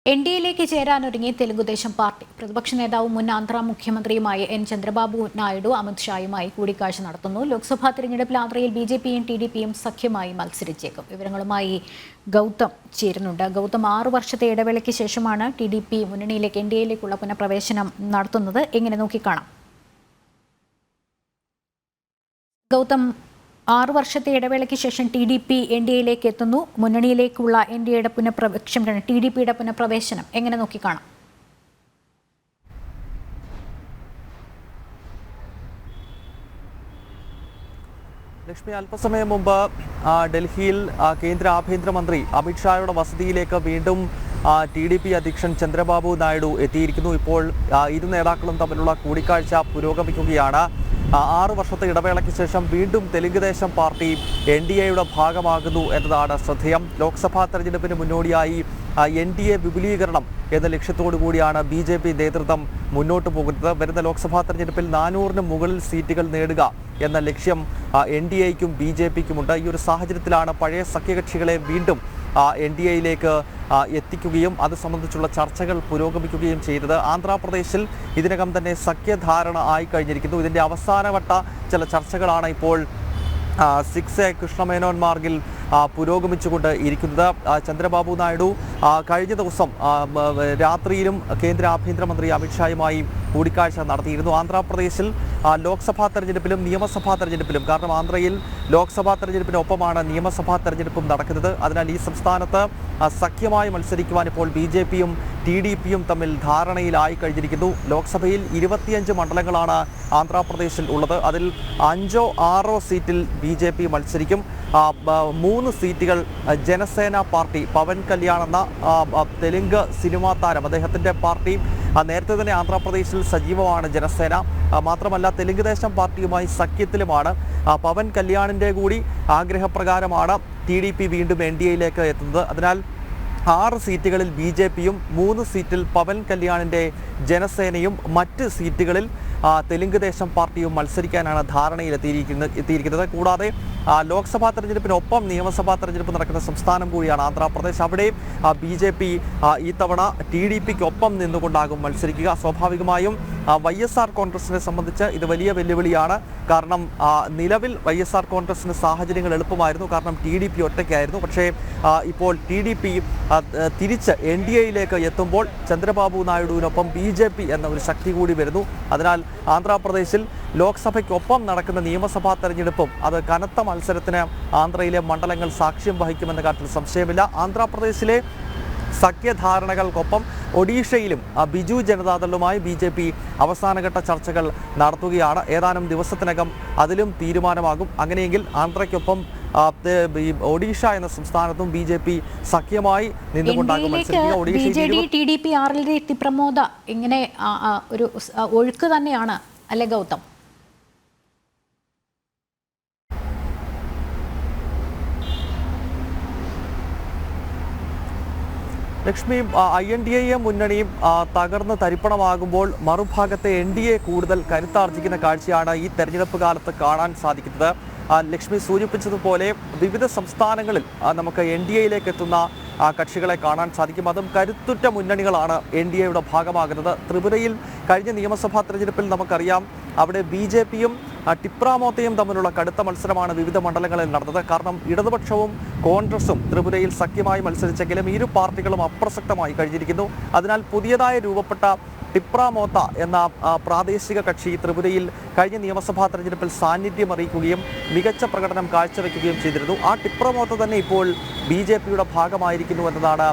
എൻഡിഎയിലേക്ക് ചേരാനൊരുങ്ങി Telugu Desam party. പ്രതിപക്ഷ നേതാവും മുൻ ആന്ധ്ര മുഖ്യമന്ത്രിയുമായ എൻ ചന്ദ്രബാബു നായിഡു അമിത് ഷായുമായി കൂടിക്കാഴ്ച നടത്തുന്നു. ലോക്സഭാ തെരഞ്ഞെടുപ്പിൽ ആന്ധ്രയിൽ ബിജെപിയും ടിഡിപിയും സഖ്യമായി മത്സരിച്ചേക്കും. വിവരങ്ങളുമായി ഗൗതം ചേരുന്നുണ്ട്. ഗൗതം, 6 വർഷത്തെ ഇടവേളയ്ക്ക് ശേഷമാണ് ടിഡിപി മുന്നണിയിലേക്ക് എൻഡിഎയിലേക്കുള്ള പുനഃപ്രവേശനം നടത്തുന്നത്. എങ്ങനെ നോക്കിക്കാണാം? ഗൗതം, 6 വർഷത്തെ ഇടവേളയ്ക്ക് ശേഷം ടിഡിപി എൻഡിഎയിലേക്ക് എത്തുന്നു. മുന്നണിയിലേക്കുള്ള ടിഡിപിയുടെ പുനഃപ്രവേശനം എങ്ങനെ നോക്കിക്കാണാം? ലക്ഷ്മി, അല്പസമയം മുമ്പ് ഡൽഹിയിൽ കേന്ദ്ര ആഭ്യന്തരമന്ത്രി അമിത്ഷായുടെ വസതിയിലേക്ക് വീണ്ടും ടിഡിപി അധ്യക്ഷൻ ചന്ദ്രബാബു നായിഡു എത്തിയിരിക്കുന്നു. ഇപ്പോൾ ഇരു നേതാക്കളും തമ്മിലുള്ള കൂടിക്കാഴ്ച പുരോഗമിക്കുകയാണ്. 6 വർഷത്തെ ഇടവേളയ്ക്ക് ശേഷം വീണ്ടും തെലുങ്കുദേശം പാർട്ടി എൻഡിഎയുടെ ഭാഗമാകുന്നു എന്നതാണ് ശ്രദ്ധേയം. ലോക്സഭാ തെരഞ്ഞെടുപ്പിന് മുന്നോടിയായി എൻഡിഎ വിപുലീകരണം എന്ന ലക്ഷ്യത്തോടു കൂടിയാണ് ബിജെപി നേതൃത്വം മുന്നോട്ട് പോകുന്നത്. വരുന്ന ലോക്സഭാ തെരഞ്ഞെടുപ്പിൽ 400-ന് മുകളിൽ സീറ്റുകൾ നേടുക എന്ന ലക്ഷ്യം എൻഡിഎയ്ക്കും ബിജെപിക്കുമുണ്ട്. ഈ ഒരു സാഹചര്യത്തിലാണ് പഴയ സഖ്യകക്ഷികളെ വീണ്ടും എൻഡിഎയിലേക്ക് എത്തിക്കുകയും അത് സംബന്ധിച്ചുള്ള ചർച്ചകൾ പുരോഗമിക്കുകയും ചെയ്തത്. ആന്ധ്രാപ്രദേശിൽ ഇതിനകം തന്നെ സഖ്യധാരണ ആയി കഴിഞ്ഞിരിക്കുന്നു. ഇതിൻ്റെ അവസാനവട്ട ചില ചർച്ചകളാണ് ഇപ്പോൾ 6A കൃഷ്ണമേനോൻ മാർഗിൽ പുരോഗമിച്ചുകൊണ്ട് ഇരിക്കുന്നത്. ചന്ദ്രബാബു നായിഡു കഴിഞ്ഞ ദിവസം രാത്രിയിലും കേന്ദ്ര ആഭ്യന്തരമന്ത്രി അമിത്ഷായുമായി കൂടിക്കാഴ്ച നടത്തിയിരുന്നു. ആന്ധ്രാപ്രദേശിൽ ലോക്സഭാ തെരഞ്ഞെടുപ്പിലും നിയമസഭാ തെരഞ്ഞെടുപ്പിലും, കാരണം ആന്ധ്രയിൽ ലോക്സഭാ തെരഞ്ഞെടുപ്പിനൊപ്പമാണ് നിയമസഭാ തെരഞ്ഞെടുപ്പും നടക്കുന്നത്. അതിനാൽ ഈ സംസ്ഥാനത്ത് സഖ്യമായി മത്സരിക്കുവാൻ ഇപ്പോൾ ബിജെപിയും ടിഡിപിയും തമ്മിൽ ധാരണയിലായി കഴിഞ്ഞിരിക്കുന്നു. ലോക്സഭയിൽ 25 മണ്ഡലങ്ങളാണ് ആന്ധ്രാപ്രദേശിൽ ഉള്ളത്. അതിൽ 5ഓ 6ഓ സീറ്റിൽ ബിജെപി മത്സരിക്കും. 3 സീറ്റുകൾ ജനസേന പാർട്ടി, പവൻ കല്യാൺ എന്ന തെലുങ്ക് സിനിമാ താരം, അദ്ദേഹത്തിൻ്റെ പാർട്ടി നേരത്തെ തന്നെ ആന്ധ്രാപ്രദേശിൽ സജീവമാണ് ജനസേന. മാത്രമല്ല തെലുങ്കുദേശം പാർട്ടിയുമായി സഖ്യത്തിലുമാണ്. പവൻ കല്യാണിൻ്റെ കൂടി ആഗ്രഹപ്രകാരമാണ് ടിഡിപി വീണ്ടും എൻഡിഎയിലേക്ക് എത്തുന്നത്. അതിനാൽ 6 സീറ്റുകളിൽ ബിജെപിയും 3 സീറ്റിൽ പവൻ കല്യാണിൻ്റെ ജനസേനയും മറ്റ് സീറ്റുകളിൽ തെലുങ്കുദേശം പാർട്ടിയും മത്സരിക്കാനാണ് എത്തിയിരിക്കുന്നത്. കൂടാതെ ലോക്സഭാ തെരഞ്ഞെടുപ്പിനൊപ്പം നിയമസഭാ തെരഞ്ഞെടുപ്പ് നടക്കുന്ന സംസ്ഥാനം കൂടിയാണ് ആന്ധ്രാപ്രദേശ്. അവിടെ ബിജെപി ഈ തവണ ടിഡിപിക്കൊപ്പം നിന്നുകൊണ്ടാകും മത്സരിക്കുക. സ്വാഭാവികമായും YSR കോൺഗ്രസിനെ സംബന്ധിച്ച് ഇത് വലിയ വെല്ലുവിളിയാണ്. കാരണം നിലവിൽ YSR കോൺഗ്രസിന് സാഹചര്യങ്ങൾ എളുപ്പമായിരുന്നു, കാരണം ടിഡിപി ഒറ്റയ്ക്കായിരുന്നു. പക്ഷേ ഇപ്പോൾ ടിഡിപി തിരിച്ച് എൻഡിഎയിലേക്ക് എത്തുമ്പോൾ ചന്ദ്രബാബു നായിഡുവിനൊപ്പം ബിജെപി എന്ന ഒരു ശക്തി കൂടി വരുന്നു. അതിനാൽ ആന്ധ്രാപ്രദേശിൽ ലോക്സഭയ്ക്കൊപ്പം നടക്കുന്ന നിയമസഭാ തെരഞ്ഞെടുപ്പും അത് കനത്ത മത്സരത്തിന് ആന്ധ്രയിലെ മണ്ഡലങ്ങൾ സാക്ഷ്യം വഹിക്കുമെന്ന കാര്യത്തിൽ സംശയമില്ല. ആന്ധ്രാപ്രദേശിലെ സഖ്യധാരണകൾക്കൊപ്പം ഒഡീഷയിലും ബിജു ജനതാദളുമായി ബിജെപി അവസാനഘട്ട ചർച്ചകൾ നടത്തുകയാണ്. ഏതാനും ദിവസത്തിനകം അതിലും തീരുമാനമാകും. അങ്ങനെയെങ്കിൽ ആന്ധ്രയ്ക്കൊപ്പം ഒഡീഷ എന്ന സംസ്ഥാനത്തും ബിജെപി സഖ്യമായി നിന്നുകൊണ്ടാകും മത്സരിക്കുക. ടിഡിപി ആറിലെ എത്തിപ്രമോദ ഇങ്ങനെ ഒരു ഒഴുക്ക് തന്നെയാണ് അല്ലെ ഗൗതം? ലക്ഷ്മി, INDA മുന്നണിയും തകർന്ന് തരിപ്പണമാകുമ്പോൾ മറുഭാഗത്തെ NDA കൂടുതൽ കരുത്താർജിക്കുന്ന കാഴ്ചയാണ് ഈ തെരഞ്ഞെടുപ്പ് കാലത്ത് കാണാൻ സാധിക്കുന്നത്. ലക്ഷ്മി സൂചിപ്പിച്ചതുപോലെ വിവിധ സംസ്ഥാനങ്ങളിൽ നമുക്ക് NDAയിലേക്ക് എത്തുന്ന കക്ഷികളെ കാണാൻ സാധിക്കും. അതും കരുത്തുറ്റ മുന്നണികളാണ് NDAയുടെ ഭാഗമാകുന്നത്. ത്രിപുരയിൽ കഴിഞ്ഞ നിയമസഭാ തെരഞ്ഞെടുപ്പിൽ നമുക്കറിയാം, അവിടെ ബിജെപിയും ടിപ്രാമോത്തയും തമ്മിലുള്ള കടുത്ത മത്സരമാണ് വിവിധ മണ്ഡലങ്ങളിൽ നടന്നത്. കാരണം ഇടതുപക്ഷവും കോൺഗ്രസും ത്രിപുരയിൽ സഖ്യമായി മത്സരിച്ചെങ്കിലും ഇരു പാർട്ടികളും അപ്രസക്തമായി കഴിഞ്ഞിരിക്കുന്നു. അതിനാൽ പുതിയതായി രൂപപ്പെട്ട ടിപ്രാമോത്ത എന്ന പ്രാദേശിക കക്ഷി ത്രിപുരയിൽ കഴിഞ്ഞ നിയമസഭാ തെരഞ്ഞെടുപ്പിൽ സാന്നിധ്യം അറിയിക്കുകയും മികച്ച പ്രകടനം കാഴ്ചവെക്കുകയും ചെയ്തിരുന്നു. ആ ടിപ്രാമോത്ത തന്നെ ഇപ്പോൾ ബിജെപിയുടെ ഭാഗമായിരിക്കുന്നു എന്നതാണ്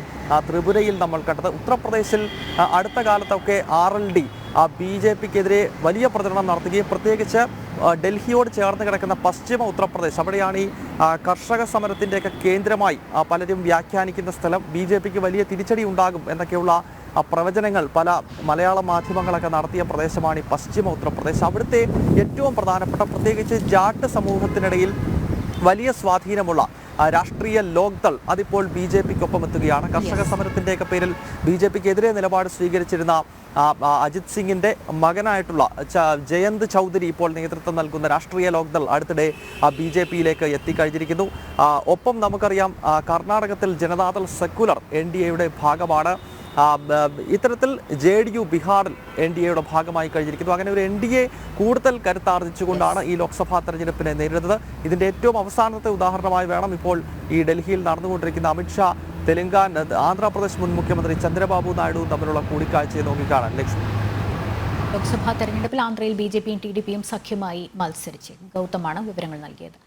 ത്രിപുരയിൽ നമ്മൾ കണ്ടത്. ഉത്തർപ്രദേശിൽ അടുത്ത കാലത്തൊക്കെ RLD ബിജെപിക്കെതിരെ വലിയ പ്രചരണം നടത്തുകയും പ്രത്യേകിച്ച് ഡൽഹിയോട് ചേർന്ന് കിടക്കുന്ന പശ്ചിമ ഉത്തർപ്രദേശ്, അവിടെയാണ് ഈ കർഷക സമരത്തിൻ്റെയൊക്കെ കേന്ദ്രമായി പലരും വ്യാഖ്യാനിക്കുന്ന സ്ഥലം. ബിജെപിക്ക് വലിയ തിരിച്ചടി ഉണ്ടാകും എന്നൊക്കെയുള്ള പ്രവചനങ്ങൾ പല മലയാള മാധ്യമങ്ങളൊക്കെ നടത്തിയ പ്രദേശമാണ് ഈ പശ്ചിമ ഉത്തർപ്രദേശ്. അവിടുത്തെ ഏറ്റവും പ്രധാനപ്പെട്ട, പ്രത്യേകിച്ച് ജാട്ട് സമൂഹത്തിനിടയിൽ വലിയ സ്വാധീനമുള്ള രാഷ്ട്രീയ ലോക്ദൾ അതിപ്പോൾ ബിജെപിക്കൊപ്പം എത്തുകയാണ്. കർഷക സമരത്തിൻ്റെയൊക്കെ പേരിൽ ബിജെപിക്കെതിരെ നിലപാട് സ്വീകരിച്ചിരുന്ന അജിത് സിംഗിൻ്റെ മകനായിട്ടുള്ള ജയന്ത് ചൗധരി ഇപ്പോൾ നേതൃത്വം നൽകുന്ന രാഷ്ട്രീയ ലോക്ദൾ അടുത്തിടെ ബിജെപിയിലേക്ക് എത്തിക്കഴിഞ്ഞിരിക്കുന്നു. ഒപ്പം നമുക്കറിയാം കർണാടകത്തിൽ ജനതാദൾ സെക്യുലർ NDAയുടെ ഭാഗമാണ്. ഇത്തരത്തിൽ JDU ബീഹാറിൽ NDAയുടെ ഭാഗമായി കഴിഞ്ഞിരിക്കുന്നു. അങ്ങനെ ഒരു NDA കൂടുതൽ കരുത്താർജിച്ചുകൊണ്ടാണ് ഈ ലോക്സഭാ തെരഞ്ഞെടുപ്പിനെ നേരിടുന്നത്. ഇതിന്റെ ഏറ്റവും അവസാനത്തെ ഉദാഹരണമായി വേണം ഇപ്പോൾ ഈ ഡൽഹിയിൽ നടന്നുകൊണ്ടിരിക്കുന്ന അമിത്ഷാ തെലങ്കാന ആന്ധ്രാപ്രദേശ് മുൻ മുഖ്യമന്ത്രി ചന്ദ്രബാബു നായിഡുവും തമ്മിലുള്ള കൂടിക്കാഴ്ചയെ നോക്കിക്കാണാൻ. ലക്ഷ്മി, ലോക്സഭാ തെരഞ്ഞെടുപ്പിൽ ആന്ധ്രയിൽ BJPയും TDPയും സഖ്യമായി മത്സരിച്ചേക്കും. ഗൗതമാണ് വിവരങ്ങൾ നൽകിയത്.